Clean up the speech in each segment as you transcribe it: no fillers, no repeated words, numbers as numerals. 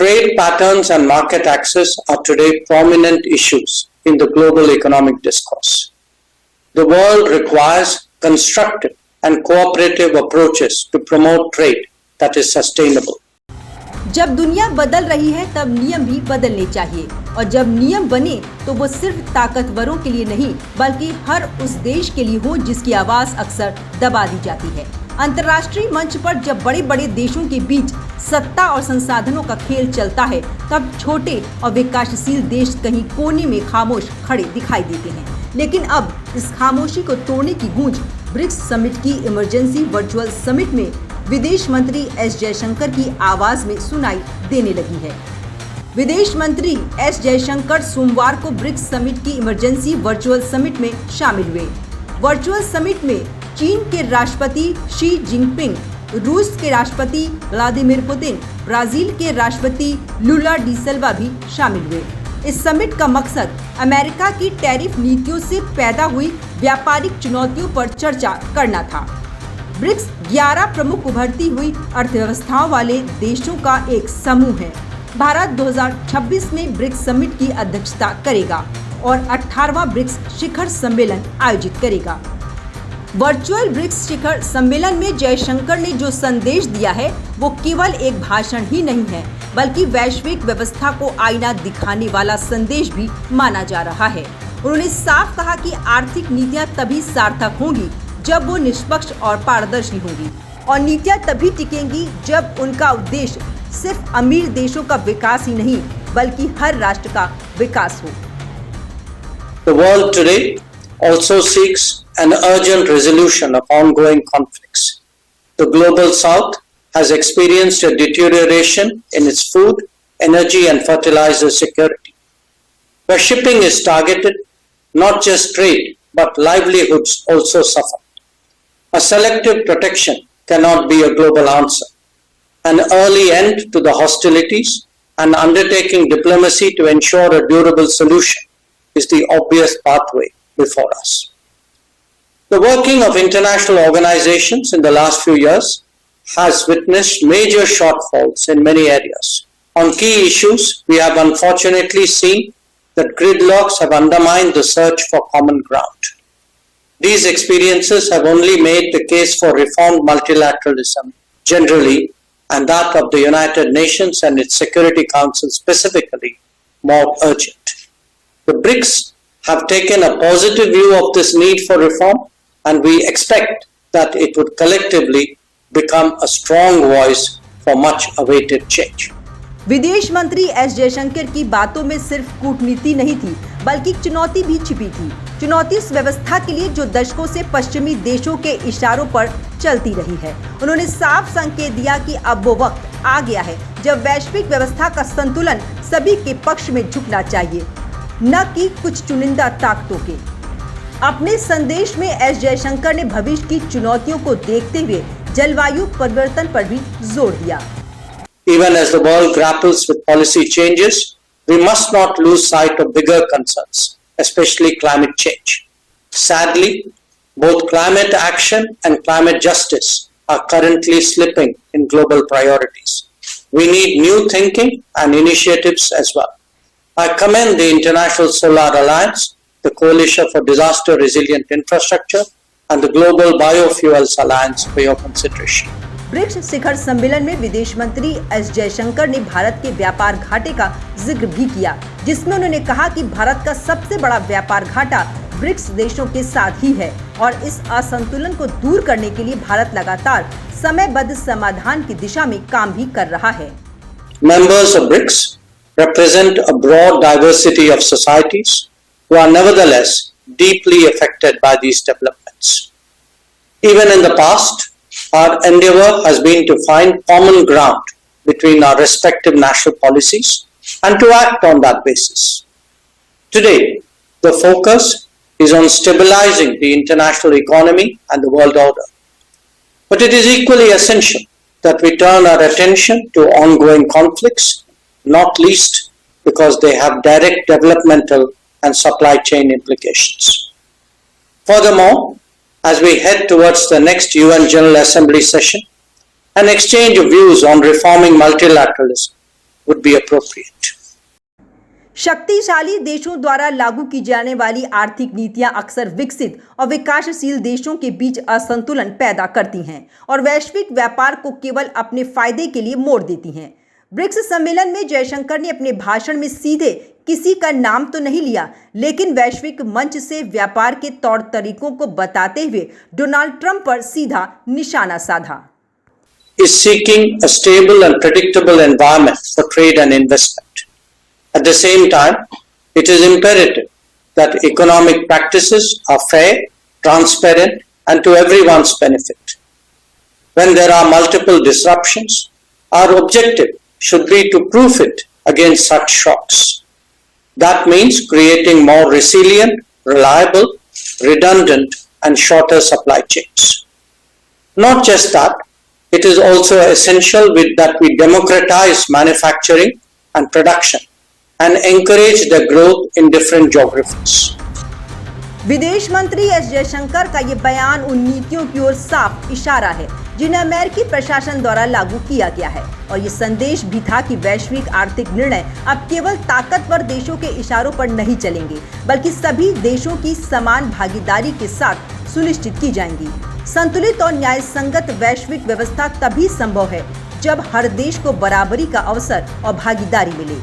Trade patterns and market access are today prominent issues in the global economic discourse. The world requires constructive and cooperative approaches to promote trade that is sustainable. जब दुनिया बदल रही है तब नियम भी बदलने चाहिए और जब नियम बने तो वो सिर्फ ताकतवरों के लिए नहीं बल्कि हर उस देश के लिए हो जिसकी आवाज अक्सर दबा दी जाती है। अंतर्राष्ट्रीय मंच पर जब बड़े बड़े देशों के बीच सत्ता और संसाधनों का खेल चलता है तब छोटे और विकासशील देश कहीं कोने में खामोश खड़े दिखाई देते हैं। लेकिन अब इस खामोशी को तोड़ने की गूंज ब्रिक्स समिट की इमरजेंसी वर्चुअल समिट में विदेश मंत्री एस जयशंकर की आवाज में सुनाई देने लगी है। विदेश मंत्री एस जयशंकर सोमवार को ब्रिक्स समिट की इमरजेंसी वर्चुअल समिट में शामिल हुए। वर्चुअल समिट में चीन के राष्ट्रपति शी जिनपिंग, रूस के राष्ट्रपति व्लादिमीर पुतिन, ब्राजील के राष्ट्रपति लुला डी सिल्वा भी शामिल हुए। इस समिट का मकसद अमेरिका की टैरिफ नीतियों से पैदा हुई व्यापारिक चुनौतियों पर चर्चा करना था। ब्रिक्स 11 प्रमुख उभरती हुई अर्थव्यवस्थाओं वाले देशों का एक समूह है। भारत 2026 में ब्रिक्स समिट की अध्यक्षता करेगा और 18वां ब्रिक्स शिखर सम्मेलन आयोजित करेगा। वर्चुअल ब्रिक्स शिखर सम्मेलन में जयशंकर ने जो संदेश दिया है वो केवल एक भाषण ही नहीं है बल्कि वैश्विक व्यवस्था को आईना दिखाने वाला संदेश भी माना जा रहा है। उन्होंने साफ कहा कि आर्थिक नीतियां तभी सार्थक होंगी जब वो निष्पक्ष और पारदर्शी होंगी और नीतियां तभी टिकेंगी जब उनका उद्देश्य सिर्फ अमीर देशों का विकास ही नहीं बल्कि हर राष्ट्र का विकास हो। The world today also seeks an urgent resolution of ongoing conflicts. The global south has experienced a deterioration in its food, energy and fertilizer security. Where shipping is targeted, not just trade but livelihoods also suffer. A selective protection cannot be a global answer. An early end to the hostilities and undertaking diplomacy to ensure a durable solution is the obvious pathway before us. The working of international organizations in the last few years has witnessed major shortfalls in many areas. On key issues, we have unfortunately seen that gridlocks have undermined the search for common ground. These experiences have only made the case for reformed multilateralism generally and that of the United Nations and its Security Council specifically more urgent. The BRICS have taken a positive view of this need for reform and we expect that it would collectively become a strong voice for much awaited change. विदेश मंत्री S Jaishankar की बातों में सिर्फ कूटनीति नहीं थी बल्कि चुनौती भी छिपी थी। चुनौती उस व्यवस्था के लिए जो दशकों से पश्चिमी देशों के इशारों पर चलती रही है। उन्होंने साफ संकेत दिया कि अब वो वक्त आ गया है जब वैश्विक व्यवस्था का संतुलन सभी के पक्ष में झुकना चाहिए, न कि कुछ चुनिंदा ताकतों के। अपने संदेश में एस जयशंकर ने भविष्य की चुनौतियों को देखते हुए जलवायु परिवर्तन पर भी जोर दिया। Even as the world grapples with policy changes, we must not lose sight of bigger concerns, especially climate change. Sadly, both climate action and climate justice are currently slipping in global priorities. We need new thinking and initiatives as well. I commend the International Solar Alliance, the Coalition for Disaster Resilient Infrastructure, and the Global Biofuels Alliance for your consideration. BRICS शिखर सम्मेलन में विदेश मंत्री S Jaishankar ने भारत के व्यापार घाटे का जिक्र भी किया, जिसमें उन्होंने कहा कि भारत का सबसे बड़ा व्यापार घाटा ब्रिक्स देशों के साथ ही है और इस असंतुलन को दूर करने के लिए भारत लगातार समयबद्ध समाधान की दिशा में काम भी कर रहा है। Members of BRICS represent a broad diversity of societies who are nevertheless deeply affected by these developments. Even in the past, our endeavor has been to find common ground between our respective national policies and to act on that basis. Today, the focus is on stabilizing the international economy and the world order. But it is equally essential that we turn our attention to ongoing conflicts, not least because they have direct developmental and supply chain implications. Furthermore, as we head towards the next UN General Assembly session, an exchange of views on reforming multilateralism would be appropriate. शक्तिशाली देशों द्वारा लागू की जाने वाली आर्थिक नीतियां अक्सर विकसित और विकासशील देशों के बीच असंतुलन पैदा करती हैं और वैश्विक व्यापार को केवल अपने फायदे के लिए मोड़ देती हैं। ब्रिक्स सम्मेलन में जयशंकर ने अपने भाषण में सीधे किसी का नाम तो नहीं लिया, लेकिन वैश्विक मंच से व्यापार के तौर तरीकों को बताते हुए डोनाल्ड ट्रंप पर सीधा निशाना साधा। Is seeking a stable and predictable environment for trade and investment. At the same time, it is imperative that economic practices are fair, transparent, and to everyone's benefit. When there are multiple disruptions, our objective should be to proof it against such shocks. That means creating more resilient, reliable, redundant, and shorter supply chains. Not just that, it is also essential that we democratize manufacturing and production and encourage the growth in different geographies. विदेश मंत्री S Jaishankar का ये बयान उन नीतियों की ओर साफ इशारा है जिन्हें अमेरिकी प्रशासन द्वारा लागू किया गया है और ये संदेश भी था कि वैश्विक आर्थिक निर्णय अब केवल ताकतवर देशों के इशारों पर नहीं चलेंगे, बल्कि सभी देशों की समान भागीदारी के साथ सुनिश्चित की जाएंगी। संतुलित और न्याय संगत वैश्विक व्यवस्था तभी संभव है जब हर देश को बराबरी का अवसर और भागीदारी मिले।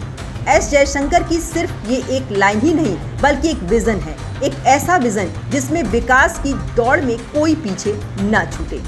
एस जयशंकर की सिर्फ ये एक लाइन ही नहीं, बल्कि एक विजन है, एक ऐसा विजन जिसमें विकास की दौड़ में कोई पीछे न छूटे।